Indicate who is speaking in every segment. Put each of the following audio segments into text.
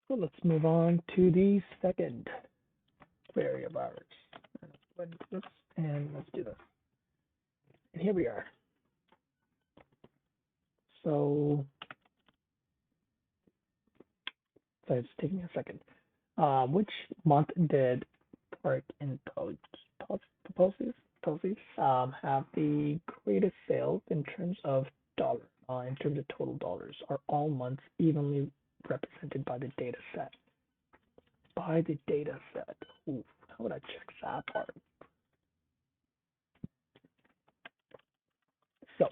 Speaker 1: So let's move on to the second query of ours. And let's do this. And here we are. So, sorry, it's taking me a second. Which month did Park and Policies have the greatest sales in terms of in terms of total dollars? Are all months evenly represented by the data set? By the data set. Ooh, how would I check that part? So,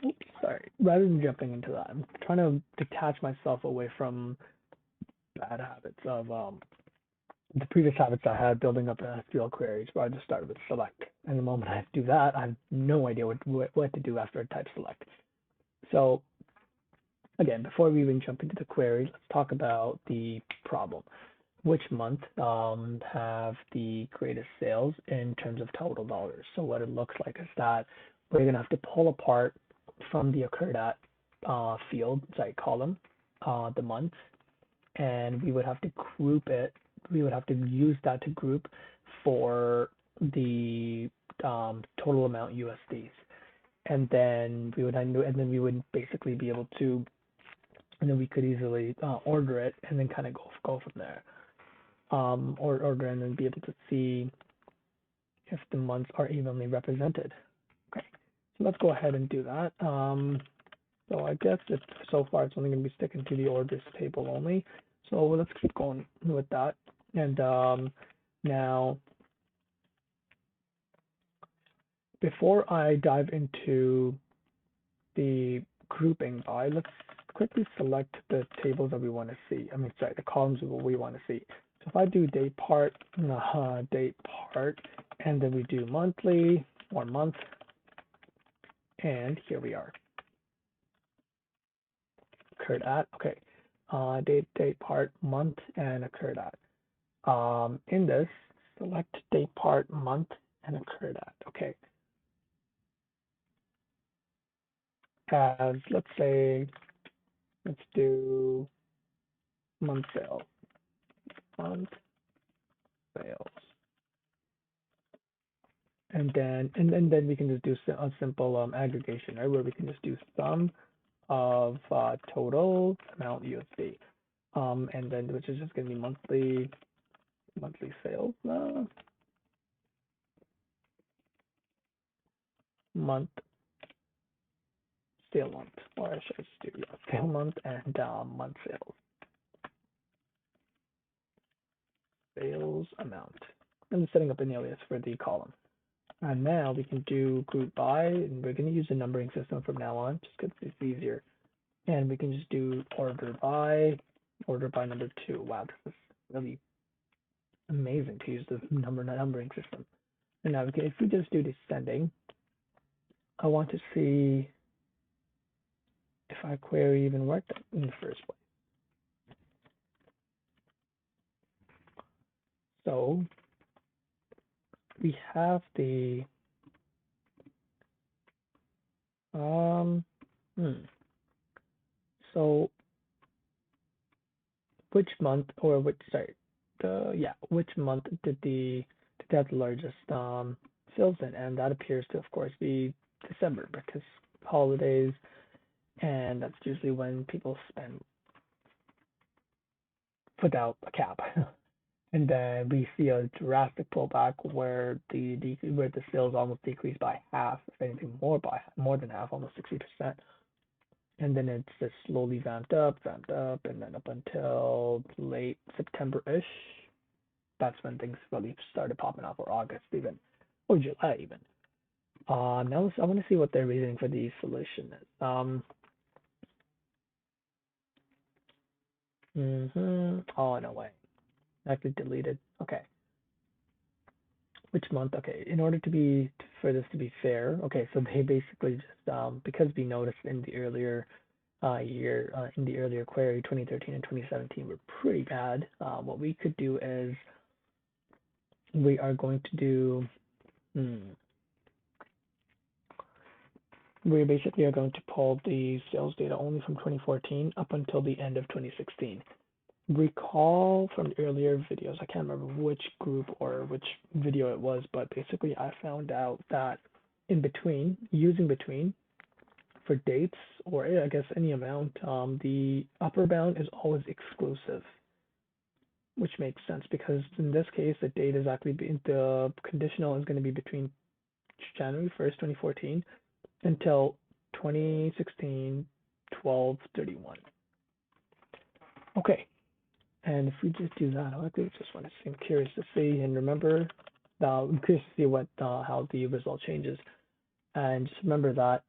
Speaker 1: oops, sorry. Rather than jumping into that, I'm trying to detach myself away from bad habits of the previous habits I had building up SQL queries where I just started with select. And the moment I do that, I have no idea what to do after I type select. So again, before we even jump into the query, let's talk about the problem. Which month have the greatest sales in terms of total dollars? So what it looks like is that we're going to have to pull apart from the occurred at column, the month, and we would have to group it. We would have to use that to group for the total amount USDs, and then we would basically be able to, and then we could easily order it and then kind of go from there. Or order and then be able to see if the months are evenly represented. Okay, so let's go ahead and do that. So I guess so far it's only going to be sticking to the orders table only. So let's keep going with that. And now, before I dive into the grouping by, let's quickly select the tables that we want to see. The columns of what we want to see. So if I do date part, and then we do monthly or month, and here we are. Occurred at, okay. Date part, month, and occurred at. In this, select date part, month, and occurred at. Okay. As let's say, let's do month sales. Month sales. And then we can just do a simple aggregation, right? Where we can just do sum of total amount USD. And then which is just going to be monthly sales. Month sale month, or I should just do sale month and month sales. Sales amount. I'm setting up an alias for the column. And now we can do group by, and we're going to use the numbering system from now on, just because it's easier. And we can just do order by number 2. Wow, this is really amazing to use the numbering system. And now if we just do descending, I want to see if our query even worked in the first place. So we have the so which month or which month did they have the largest sales in? And that appears to of course be December, because holidays, and that's usually when people spend without a cap. And then we see a drastic pullback where the sales almost decreased by half, if anything more than half, almost 60%. And then it's just slowly vamped up, and then up until late September-ish. That's when things really started popping off, or August even, or July even. Now I want to see what their reasoning for the solution is. Oh, no way. Actually deleted. Okay. Which month? Okay. In order for this to be fair, okay, so they basically just because we noticed in the earlier in the earlier query, 2013 and 2017 were pretty bad. What we could do is we are going to do we basically are going to pull the sales data only from 2014 up until the end of 2016. recall from the earlier videos, I can't remember which group or which video it was, but basically I found out that in between, using between for dates or I guess any amount, the upper bound is always exclusive, which makes sense because in this case, the date is actually the conditional is going to be between January 1st, 2014 until 2016, 12/31. Okay, and if we just do that, I actually just want to see, I'm curious to see and remember, I'm curious to see what how the result changes. And just remember that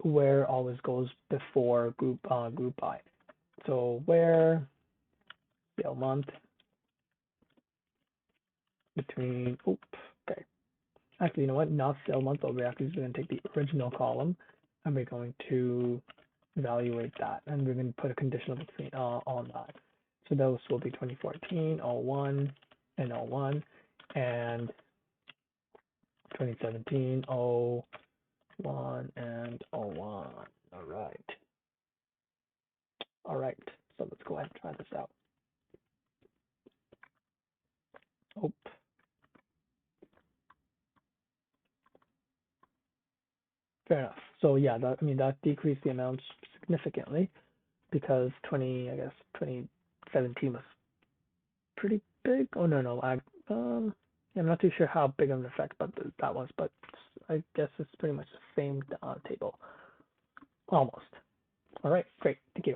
Speaker 1: where always goes before group by. So where sale month between, okay. Actually, you know what? Not sale month, but we're actually going to take the original column and we're going to evaluate that. And we're going to put a conditional between on that. So those will be 2014, 01, and 01, and 2017, 01, and 01. All right. All right. So let's go ahead and try this out. Oh, fair enough. So yeah, that, I mean, that decreased the amounts significantly because 2017 was pretty big. Oh, no, I'm not too sure how big of an effect, but that was, but I guess it's pretty much the same table, almost. All right, great, thank you.